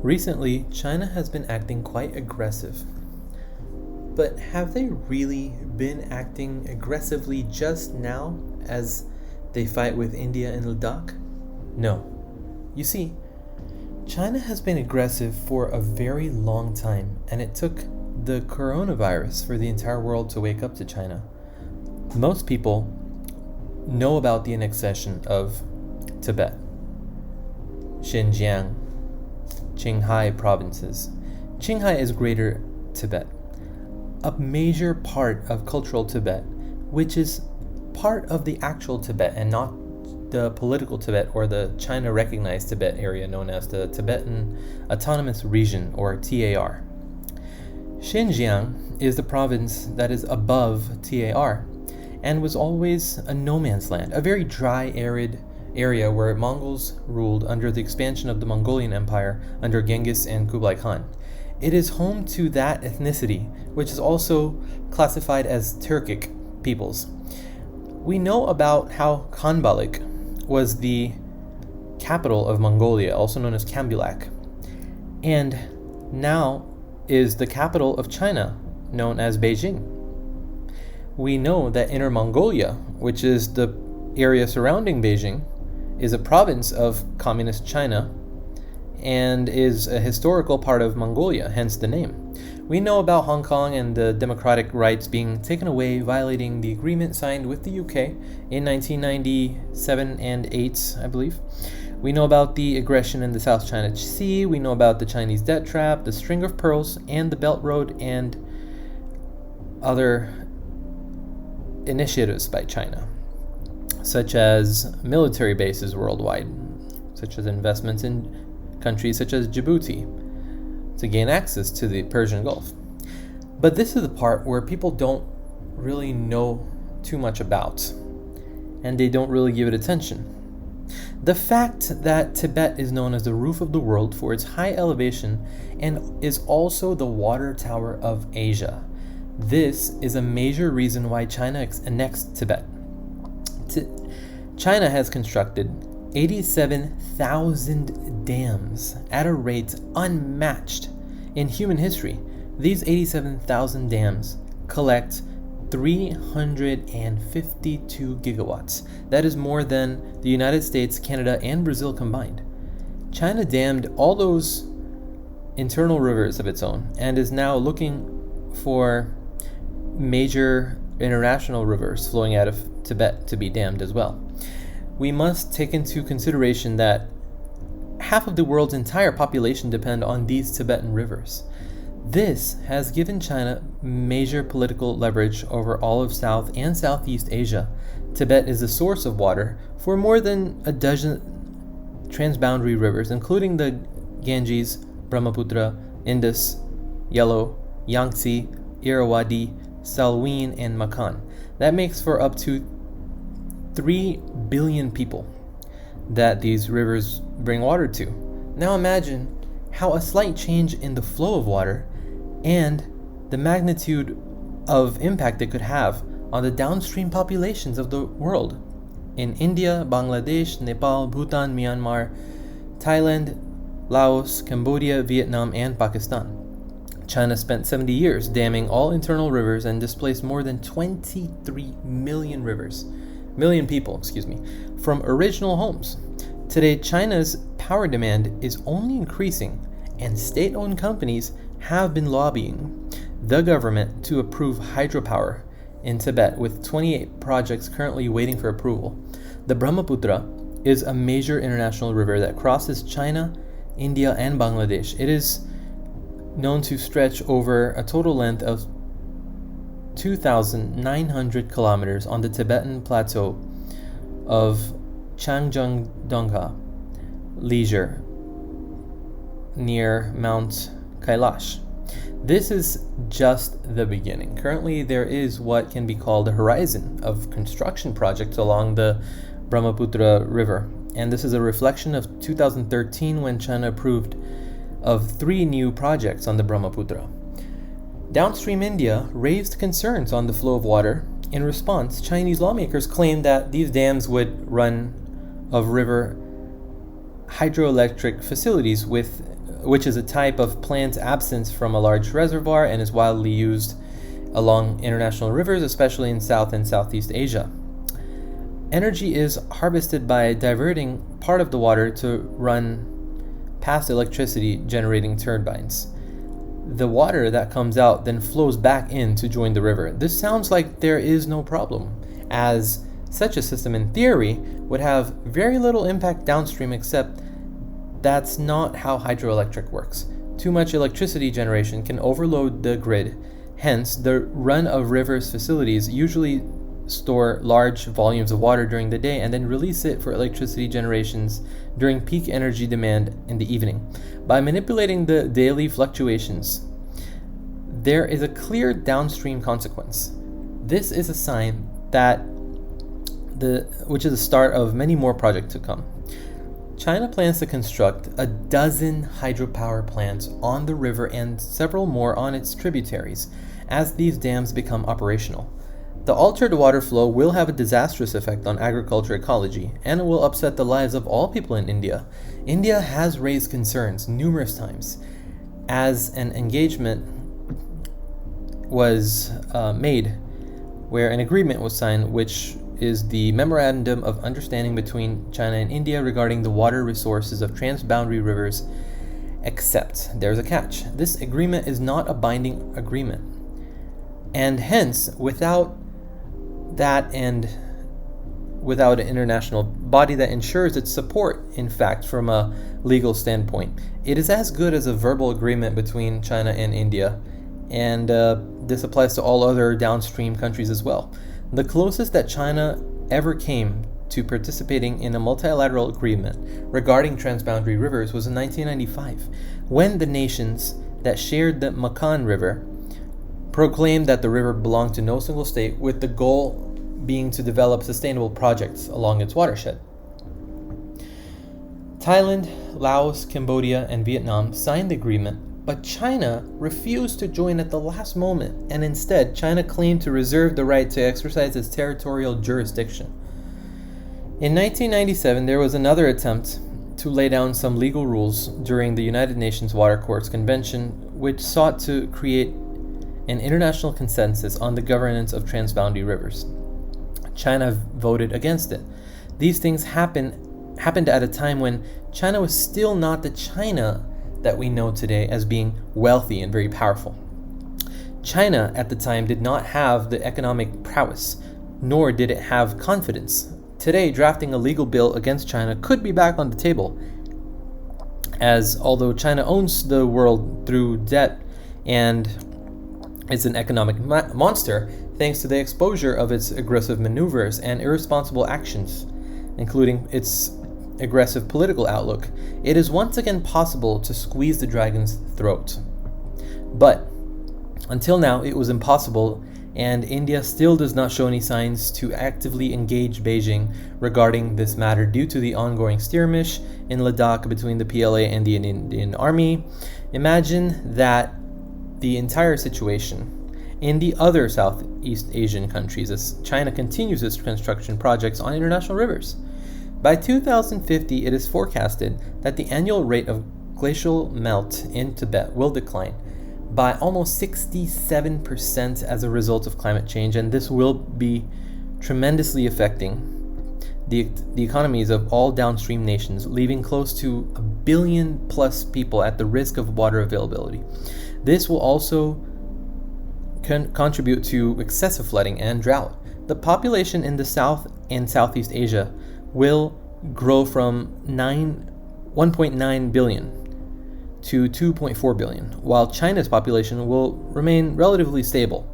Recently, China has been acting quite aggressive. But have they really been acting aggressively just now as they fight with India in Ladakh? No. You see, China has been aggressive for a very long time, and it took the coronavirus for the entire world to wake up to China. Most people know about the annexation of Tibet, Shenzhen, Qinghai provinces. Qinghai is Greater Tibet, a major part of cultural Tibet, which is part of the actual Tibet and not the political Tibet or the China-recognized Tibet area known as the Tibetan Autonomous Region, or TAR. Xinjiang is the province that is above TAR and was always a no man's land, a very dry, arid area where Mongols ruled under the expansion of the Mongolian Empire under Genghis and Kublai Khan. It is home to that ethnicity, which is also classified as Turkic peoples. We know about how Khanbalik was the capital of Mongolia, also known as Kambulak, and now is the capital of China, known as Beijing. We know that Inner Mongolia, which is the area surrounding Beijing, is a province of Communist China and is a historical part of Mongolia, hence the name. We know about Hong Kong and the democratic rights being taken away, violating the agreement signed with the UK in 1997 and 8, I believe. We know about the aggression in the South China Sea. We know about the Chinese debt trap, the String of Pearls, and the Belt Road, and other initiatives by China, such as military bases worldwide, such as investments in countries such as Djibouti to gain access to the Persian Gulf. But this is the part where people don't really know too much about, and they don't really give it attention. The fact that Tibet is known as the roof of the world for its high elevation and is also the water tower of Asia. This is a major reason why China annexed Tibet. China has constructed 87,000 dams at a rate unmatched in human history. These 87,000 dams collect 352 gigawatts. That is more than the United States, Canada, and Brazil combined. China dammed all those internal rivers of its own and is now looking for major international rivers flowing out of Tibet to be dammed as well. We must take into consideration that half of the world's entire population depend on these Tibetan rivers. This has given China major political leverage over all of South and Southeast Asia. Tibet is the source of water for more than a dozen transboundary rivers, including the Ganges, Brahmaputra, Indus, Yellow, Yangtze, Irrawaddy, Salween, and Makhan. That makes for up to 3 billion people that these rivers bring water to. Now imagine how a slight change in the flow of water and the magnitude of impact it could have on the downstream populations of the world in India, Bangladesh, Nepal, Bhutan, Myanmar, Thailand, Laos, Cambodia, Vietnam, and Pakistan. China spent 70 years damming all internal rivers and displaced more than 23 million people, from original homes. Today, China's power demand is only increasing, and state-owned companies have been lobbying the government to approve hydropower in Tibet, with 28 projects currently waiting for approval. The Brahmaputra is a major international river that crosses China, India, and Bangladesh. It is known to stretch over a total length of 2,900 kilometers on the Tibetan plateau of Changjungdongha Leisure near Mount Kailash. This is just the beginning. Currently, there is what can be called a horizon of construction projects along the Brahmaputra River, and this is a reflection of 2013 when China approved of 3 new projects on the Brahmaputra. Downstream India raised concerns on the flow of water. In response, Chinese lawmakers claimed that these dams would run of river hydroelectric facilities, which is a type of plant absent from a large reservoir and is widely used along international rivers, especially in South and Southeast Asia. Energy is harvested by diverting part of the water to run past electricity generating turbines. The water that comes out then flows back in to join the river. This sounds like there is no problem, as such a system in theory would have very little impact downstream, except that's not how hydroelectric works. Too much electricity generation can overload the grid. Hence, the run of rivers facilities usually store large volumes of water during the day and then release it for electricity generations during peak energy demand in the evening. By manipulating the daily fluctuations, there is a clear downstream consequence. This is a sign that which is the start of many more projects to come. China plans to construct 12 hydropower plants on the river and several more on its tributaries as these dams become operational. The altered water flow will have a disastrous effect on agriculture ecology, and it will upset the lives of all people in India. India has raised concerns numerous times as an engagement was made where an agreement was signed, which is the Memorandum of Understanding between China and India regarding the water resources of transboundary rivers, except there's a catch. This agreement is not a binding agreement, and hence, without that and without an international body that ensures its support, in fact, from a legal standpoint, it is as good as a verbal agreement between China and India, and this applies to all other downstream countries as well. The closest that China ever came to participating in a multilateral agreement regarding transboundary rivers was in 1995, when the nations that shared the Mekong River proclaimed that the river belonged to no single state, with the goal being to develop sustainable projects along its watershed. Thailand, Laos, Cambodia, and Vietnam signed the agreement, but China refused to join at the last moment, and instead China claimed to reserve the right to exercise its territorial jurisdiction. In 1997, there was another attempt to lay down some legal rules during the United Nations Water Courts Convention, which sought to create an international consensus on the governance of transboundary rivers. China voted against it. These things happened at a time when China was still not the China that we know today as being wealthy and very powerful. China at the time did not have the economic prowess, nor did it have confidence. Today, drafting a legal bill against China could be back on the table, as although China owns the world through debt and is an economic monster thanks to the exposure of its aggressive maneuvers and irresponsible actions, including its aggressive political outlook, it is once again possible to squeeze the dragon's throat. But until now, it was impossible, and India still does not show any signs to actively engage Beijing regarding this matter due to the ongoing skirmish in Ladakh between the PLA and the Indian Army. Imagine that the entire situation in the other Southeast Asian countries as China continues its construction projects on international rivers. By 2050, it is forecasted that the annual rate of glacial melt in Tibet will decline by almost 67% as a result of climate change, and this will be tremendously affecting the economies of all downstream nations, leaving close to 1 billion plus people at the risk of water availability. This will also contribute to excessive flooding and drought. The population in the South and Southeast Asia will grow from 1.9 billion to 2.4 billion, while China's population will remain relatively stable.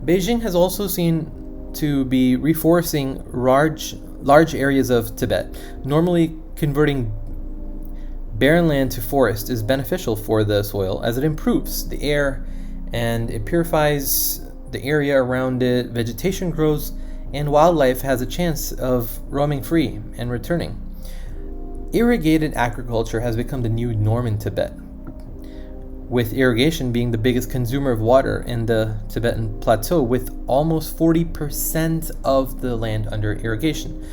Beijing has also seen to be reforesting large areas of Tibet. Normally, converting barren land to forest is beneficial for the soil as it improves the air and it purifies the area around it, vegetation grows, and wildlife has a chance of roaming free and returning. Irrigated agriculture has become the new norm in Tibet. with irrigation being the biggest consumer of water in the Tibetan Plateau, with almost 40% of the land under irrigation.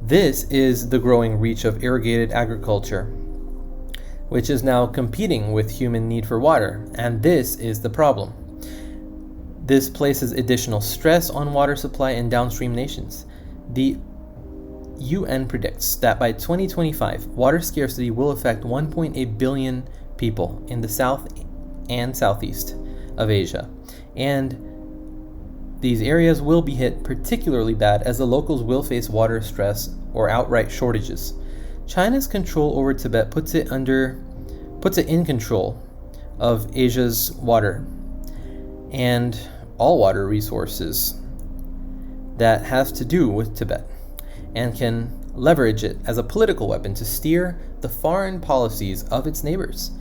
This is the growing reach of irrigated agriculture, which is now competing with human need for water, and this is the problem. This places additional stress on water supply in downstream nations. The UN predicts that by 2025, water scarcity will affect 1.8 billion people in the south and southeast of Asia, and these areas will be hit particularly bad as the locals will face water stress or outright shortages. China's control over Tibet puts it in control of Asia's water and all water resources that have to do with Tibet, and can leverage it as a political weapon to steer the foreign policies of its neighbors.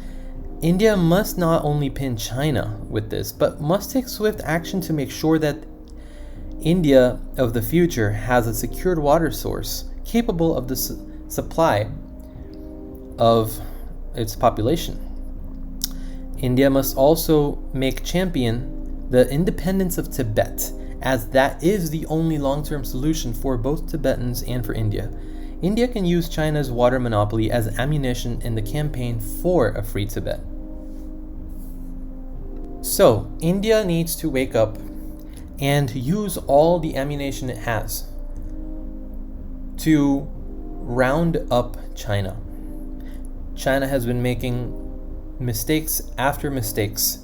India must not only pin China with this, but must take swift action to make sure that India of the future has a secured water source capable of the supply of its population. India must also champion the independence of Tibet, as that is the only long-term solution for both Tibetans and for India. India can use China's water monopoly as ammunition in the campaign for a free Tibet. So, India needs to wake up and use all the ammunition it has to round up China. China has been making mistakes after mistakes,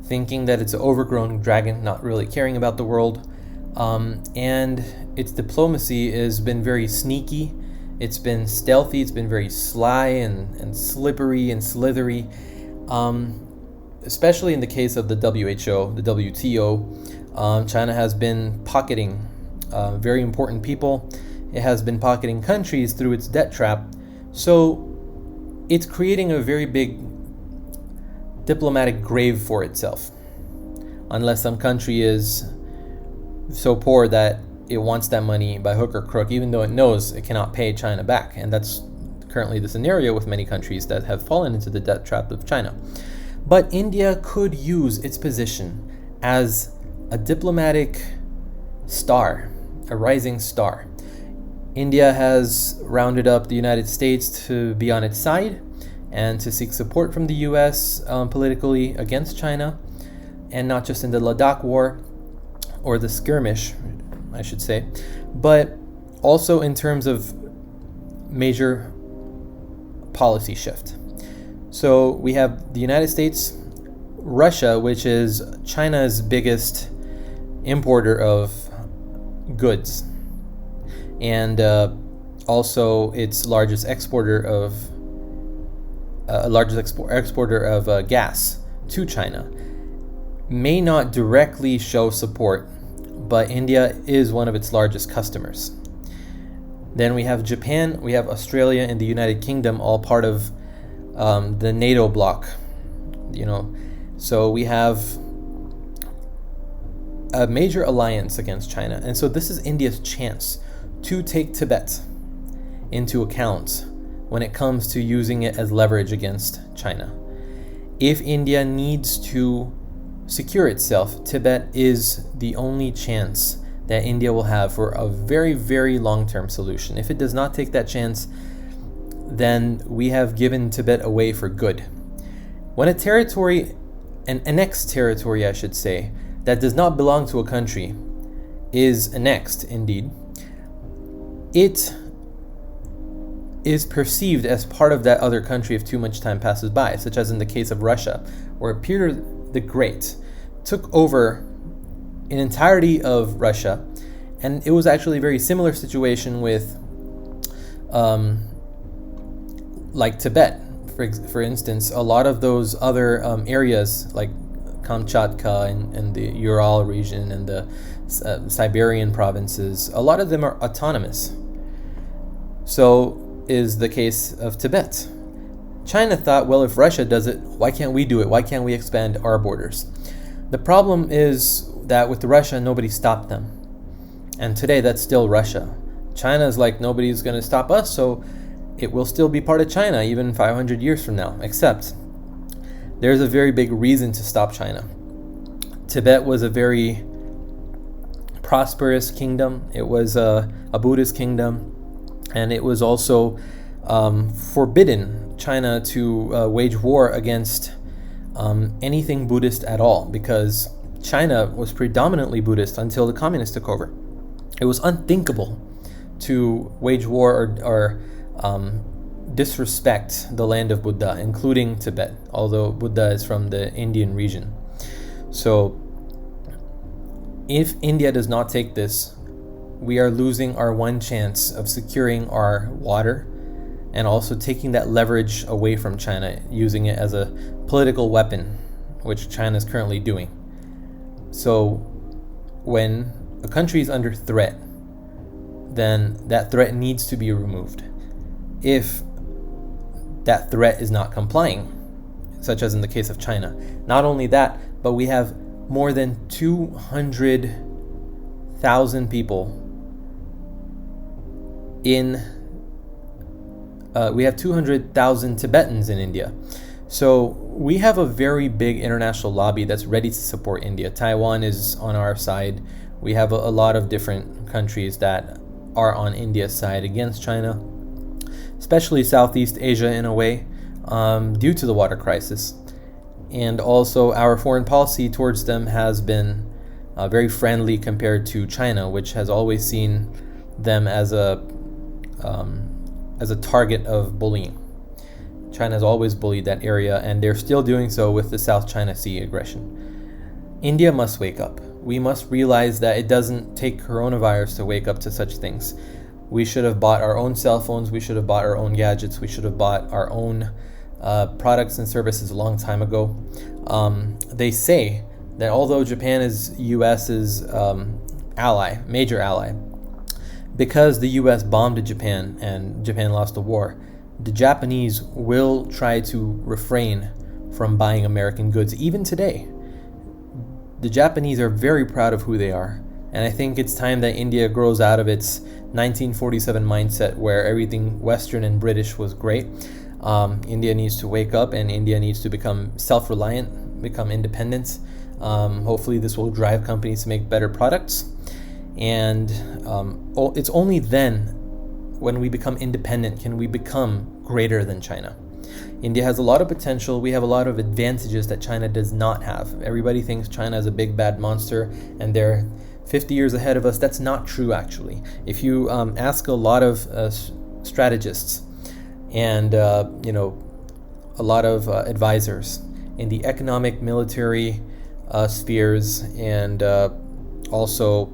thinking that it's an overgrown dragon, not really caring about the world. And its diplomacy has been very sneaky. It's been stealthy. It's been very sly and slippery and slithery. Especially in the case of the WHO, the WTO, China has been pocketing very important people. It has been pocketing countries through its debt trap. So it's creating a very big diplomatic grave for itself, unless some country is so poor that it wants that money by hook or crook, even though it knows it cannot pay China back. And that's currently the scenario with many countries that have fallen into the debt trap of China. But India could use its position as a diplomatic star, a rising star. India has rounded up the United States to be on its side and to seek support from the US politically against China, and not just in the Ladakh war or the skirmish, I should say, but also in terms of major policy shift. So we have the United States, Russia, which is China's biggest importer of goods, and also its largest exporter of gas to China, may not directly show support, but India is one of its largest customers. Then we have Japan, we have Australia, and the United Kingdom, all part of the NATO bloc. So we have a major alliance against China, and so this is India's chance to take Tibet into account when it comes to using it as leverage against China. If India needs to secure itself, Tibet is the only chance that India will have for a very, very long-term solution. If it does not take that chance, then we have given Tibet away for good. When a territory, an annexed territory, I should say, that does not belong to a country is annexed, indeed, it is perceived as part of that other country if too much time passes by, such as in the case of Russia, where Peter the Great took over an entirety of Russia, and it was actually a very similar situation with like Tibet. For instance, a lot of those other areas like Kamchatka and the Ural region and the Siberian provinces, a lot of them are autonomous. So is the case of Tibet. China thought, well, if Russia does it, why can't we do it? Why can't we expand our borders? The problem is that with Russia, nobody stopped them. And today, that's still Russia. China is like, nobody's going to stop us, so it will still be part of China even 500 years from now. Except there's a very big reason to stop China. Tibet was a very prosperous kingdom. It was a Buddhist kingdom, and it was also forbidden China to wage war against anything Buddhist at all, because China was predominantly Buddhist until the communists took over. It was unthinkable to wage war or disrespect the land of Buddha, including Tibet, although Buddha is from the Indian region. So if India does not take this, we are losing our one chance of securing our water and also taking that leverage away from China, using it as a political weapon, which China is currently doing. So when a country is under threat, then that threat needs to be removed. If that threat is not complying, such as in the case of China. Not only that, but we have more than 200,000 people we have 200,000 Tibetans in India. So we have a very big international lobby that's ready to support India. Taiwan is on our side. We have a lot of different countries that are on India's side against China, especially Southeast Asia in a way, due to the water crisis. And also our foreign policy towards them has been very friendly compared to China, which has always seen them as a target of bullying. China has always bullied that area, and they're still doing so with the South China Sea aggression. India must wake up. We must realize that it doesn't take coronavirus to wake up to such things. We should have bought our own cell phones. We should have bought our own gadgets. We should have bought our own products and services a long time ago. They say that although Japan is US's major ally, because the US bombed Japan and Japan lost the war, the Japanese will try to refrain from buying American goods even today. The Japanese are very proud of who they are, and I think it's time that India grows out of its 1947 mindset where everything Western and British was great. India needs to wake up, and India needs to become self-reliant, become independent. Hopefully this will drive companies to make better products. And it's only then, when we become independent, can we become greater than China. India has a lot of potential. We have a lot of advantages that China does not have. Everybody thinks China is a big bad monster and they're 50 years ahead of us. That's not true, actually. If you ask a lot of strategists and a lot of advisors in the economic, military spheres, and also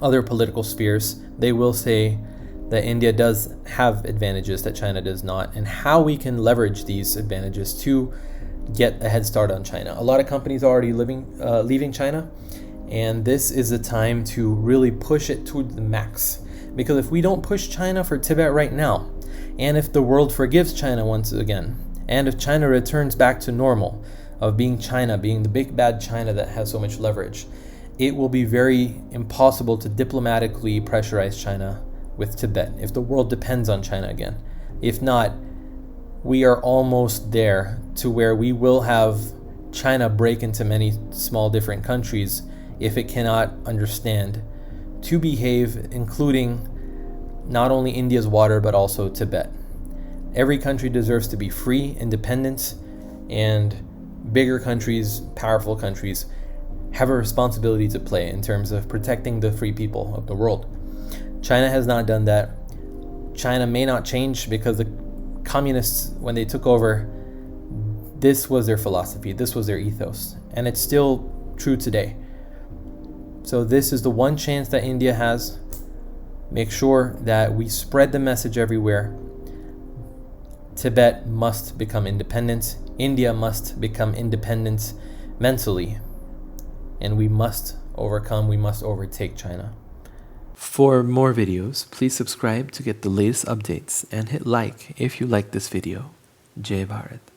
other political spheres, they will say that India does have advantages that China does not, and how we can leverage these advantages to get a head start on China. A lot of companies are already leaving China, and this is the time to really push it to the max. Because if we don't push China for Tibet right now, and if the world forgives China once again, and if China returns back to normal of being China, being the big bad China that has so much leverage, it will be very impossible to diplomatically pressurize China with Tibet if the world depends on China again. If not, we are almost there to where we will have China break into many small different countries if it cannot understand to behave, including not only India's water but also Tibet. Every country deserves to be free, independent, and bigger countries, powerful countries, have a responsibility to play in terms of protecting the free people of the world. China has not done that. China may not change because the communists, when they took over, this was their philosophy, this was their ethos, and it's still true today. So this is the one chance that India has. Make sure that we spread the message everywhere. Tibet must become independent. India must become independent mentally. And we must overtake China. For more videos, please subscribe to get the latest updates and hit like if you like this video. Jai Bharat.